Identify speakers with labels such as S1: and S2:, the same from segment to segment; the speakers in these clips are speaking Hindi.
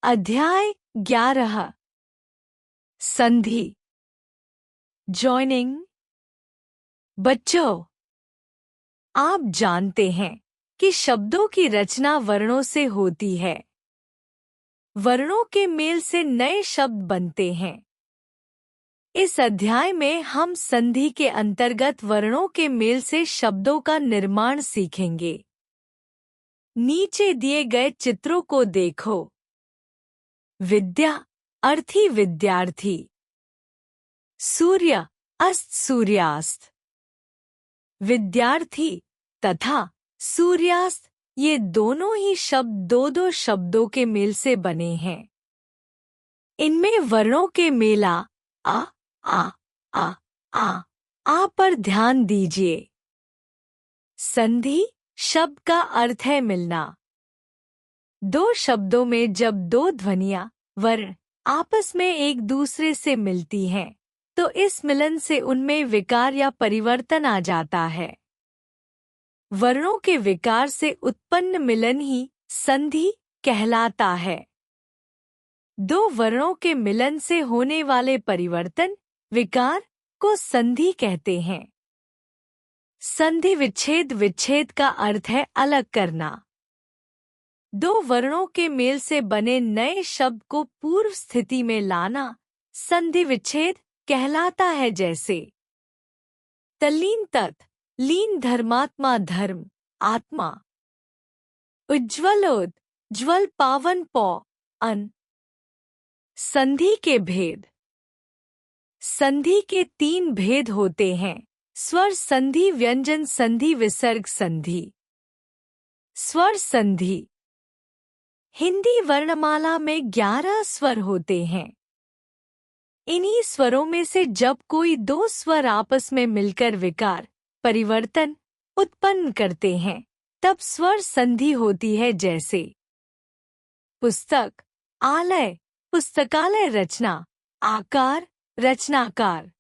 S1: अध्याय 11 संधि जॉइनिंग। बच्चों, आप जानते हैं कि शब्दों की रचना वर्णों से होती है। वर्णों के मेल से नए शब्द बनते हैं। इस अध्याय में हम संधि के अंतर्गत वर्णों के मेल से शब्दों का निर्माण सीखेंगे। नीचे दिए गए चित्रों को देखो। विद्या अर्थी विद्यार्थी, सूर्य अस्त सूर्यास्त। विद्यार्थी तथा सूर्यास्त ये दोनों ही शब्द दो दो शब्दों के मेल से बने हैं। इनमें वर्णों के मेला आ आ आ आ पर ध्यान दीजिए। संधि शब्द का अर्थ है मिलना। दो शब्दों में जब दो ध्वनियां वर्ण आपस में एक दूसरे से मिलती हैं, तो इस मिलन से उनमें विकार या परिवर्तन आ जाता है। वर्णों के विकार से उत्पन्न मिलन ही संधि कहलाता है। दो वर्णों के मिलन से होने वाले परिवर्तन विकार को संधि कहते हैं। संधि विच्छेद विच्छेद का अर्थ है अलग करना। दो वर्णों के मेल से बने नए शब्द को पूर्व स्थिति में लाना संधि विच्छेद कहलाता है। जैसे तल्लीन तत् लीन धर्मात्मा धर्म आत्मा। उज्ज्वलोद ज्वल पावन पौ अन। संधि के भेद। संधि के तीन भेद होते हैं: स्वर संधि, व्यंजन संधि, विसर्ग संधि। स्वर संधि। हिंदी वर्णमाला में 11 स्वर होते हैं। इन्हीं स्वरों में से जब कोई दो स्वर आपस में मिलकर विकार परिवर्तन उत्पन्न करते हैं, तब स्वर संधि होती है। जैसे पुस्तक आलय पुस्तकालय, रचना आकार रचनाकार।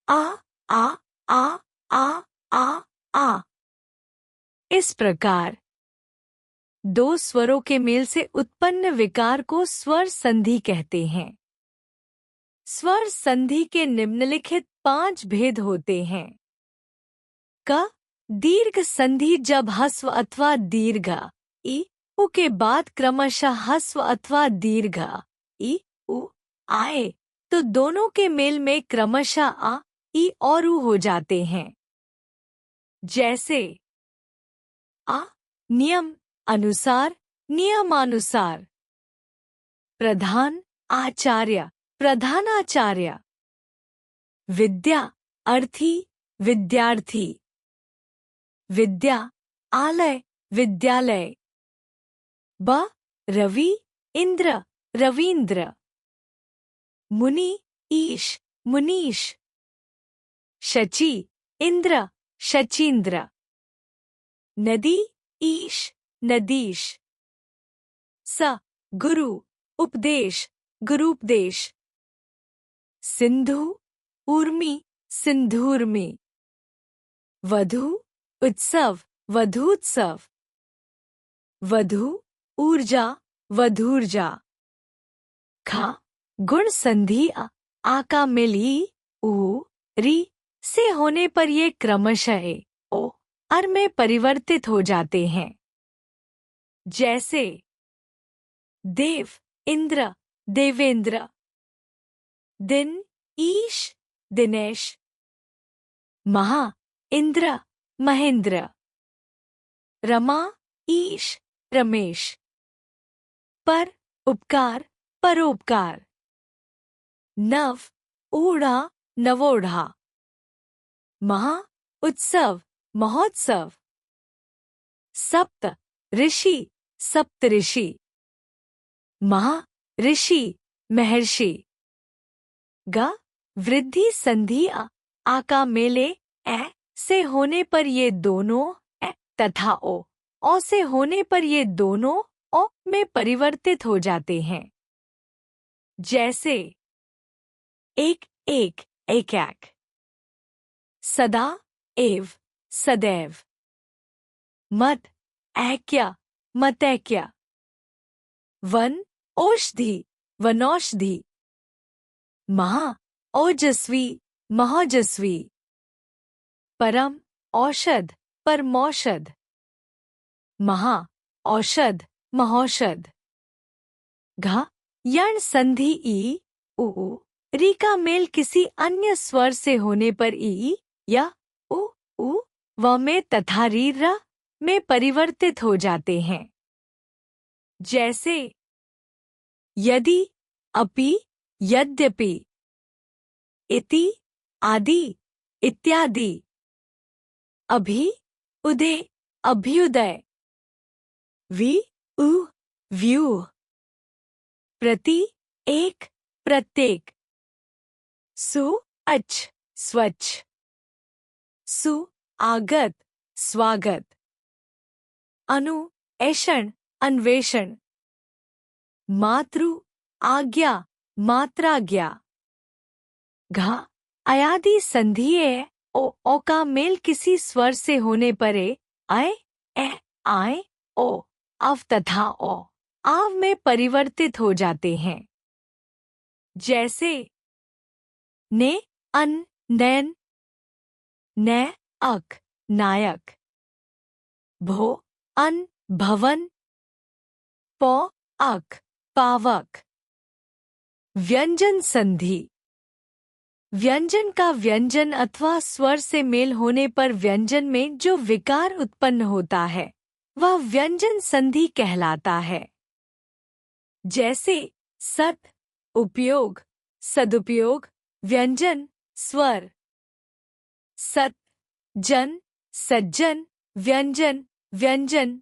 S1: आ आ आ आ आ आ। इस प्रकार दो स्वरों के मेल से उत्पन्न विकार को स्वर संधि कहते हैं। स्वर संधि के निम्नलिखित 5 भेद होते हैं। क दीर्घ संधि, जब हस्व अथवा दीर्घ ई उ के बाद क्रमशः हस्व अथवा दीर्घ ई उ आए, तो दोनों के मेल में क्रमशः आ ई और उ हो जाते हैं। जैसे आ नियम अनुसार, नियमानुसार। प्रधान आचार्य, प्रधानाचार्य। विद्या अर्थी, विद्यार्थी। विद्या आलय, विद्यालय। ब रवि इंद्र, रवींद्र। मुनि ईश, मुनीश। शची इंद्र, शचीन्द्र। नदी ईश, नदीश। स गुरु उपदेश, गुरूपदेश। सिंधु ऊर्मी, सिंधूर्मी। वधु उत्सव, वधूत्सव। वधु ऊर्जा, वधूर्जा। खा गुण संधि आ का मिली उ री से होने पर ये क्रमशः ए ओ अर में परिवर्तित हो जाते हैं। जैसे देव इंद्र, देवेंद्र। दिन ईश, दिनेश। महा इंद्र, महेंद्र। रमा ईश, रमेश। पर उपकार, परोपकार। नव ऊढ़ा, नवोढ़ा। महा उत्सव, महोत्सव। सप्त ऋषि, सप्तऋषि। महा ऋषि, महर्षि। ग वृद्धि संधि आ का मेले ए से होने पर ये दोनों ए तथा ओ से होने पर ये दोनों ओ में परिवर्तित हो जाते हैं। जैसे एक एक, एक एक। सदा एव, सदैव। मत ऐक्य, मतैक्य। वन औषधि, वनौषधि। महा, ओजस्वी, महोजस्वी। परम, औषध, परमौषध। महा, औषध, महौषध। घ, यण संधि ई, उ, री का मेल किसी अन्य स्वर से होने पर ई या उ, व में तथा री र में परिवर्तित हो जाते हैं। जैसे यदि, अपि, यद्यपि, इति, आदि, इत्यादि। अभि, उदय, अभ्युदय। वि, उ, व्यूह। प्रति, एक, प्रत्येक। सु, अच्छ, स्वच्छ। सु, आगत, स्वागत। अनु, ऐषण, अन्वेषण। मातृ, आज्ञा, मात्राज्ञा। घ, अयादि संधि ए, ओ का मेल किसी स्वर से होने पर ए, आए, ओ, अव तथा ओ, आव में परिवर्तित हो जाते हैं। जैसे ने, अन, नैन। नै, अक, नायक। भो, अन, भवन। पौ, अक, पावक। व्यंजन संधि। व्यंजन का व्यंजन अथवा स्वर से मेल होने पर व्यंजन में जो विकार उत्पन्न होता है वह व्यंजन संधि कहलाता है। जैसे सत, उपयोग, सदुपयोग, व्यंजन, स्वर। सत, जन, सज्जन, व्यंजन, व्यंजन।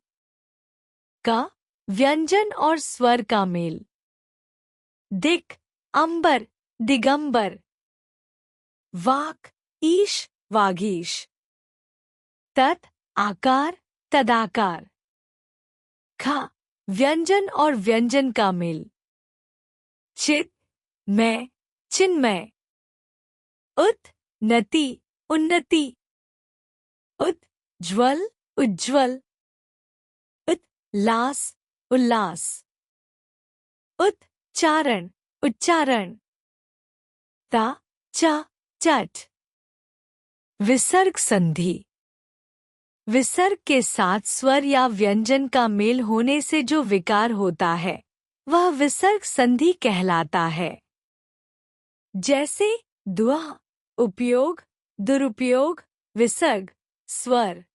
S1: का, व्यंजन और स्वर का मेल। दिक्, अंबर, दिगंबर। वाक, ईश, वागीश। तत्, आकार, तदाकार। खा, व्यंजन और व्यंजन का मेल। चित, मैं, चिन्मय। उत, नति, उन्नति। उत, ज्वल, उज्ज्वल। उत, लास, उल्लास। उच्चारण, उच्चारण। ता, चा, चट। विसर्ग संधि। विसर्ग के साथ स्वर या व्यंजन का मेल होने से जो विकार होता है वह विसर्ग संधि कहलाता है। जैसे दुआ, उपयोग, दुरुपयोग, विसर्ग, स्वर।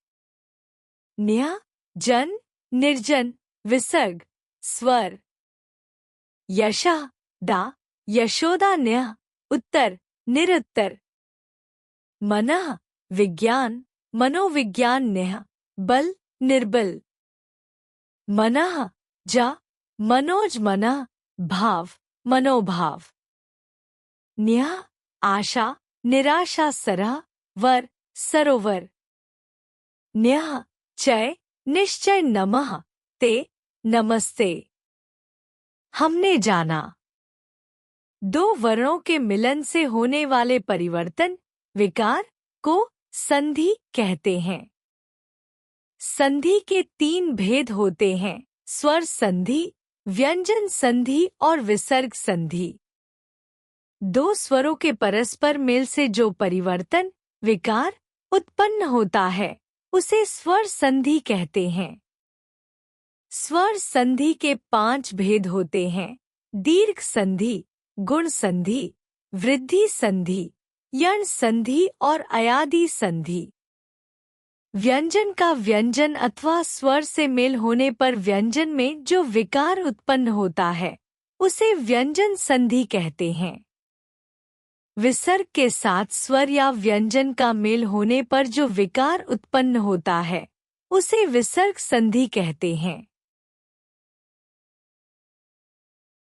S1: न्या, जन, निर्जन, विसर्ग, स्वर। यशा, डा, यशोदा, न्या, उत्तर, निरुत्तर। मनः, विज्ञान, मनोविज्ञान, न्या, बल, निर्बल। मनः, जा, मनोज, मनः, भाव, मनोभाव। न्या, आशा, निराशा, सरह, वर, सरोवर। न्यः, चय, निश्चय, नमः, ते, नमस्ते। हमने जाना। दो वर्णों के मिलन से होने वाले परिवर्तन, विकार, को संधि कहते हैं। संधि के तीन भेद होते हैं: स्वर संधि, व्यंजन संधि और विसर्ग संधि। दो स्वरों के परस्पर मेल से जो परिवर्तन, विकार, उत्पन्न होता है उसे स्वर संधि कहते हैं। स्वर संधि के 5 भेद होते हैं: दीर्घ संधि, गुण संधि, वृद्धि संधि, यण संधि और अयादि संधि। व्यंजन का व्यंजन अथवा स्वर से मेल होने पर व्यंजन में जो विकार उत्पन्न होता है उसे व्यंजन संधि कहते हैं। विसर्ग के साथ स्वर या व्यंजन का मेल होने पर जो विकार उत्पन्न होता है उसे विसर्ग संधि कहते हैं।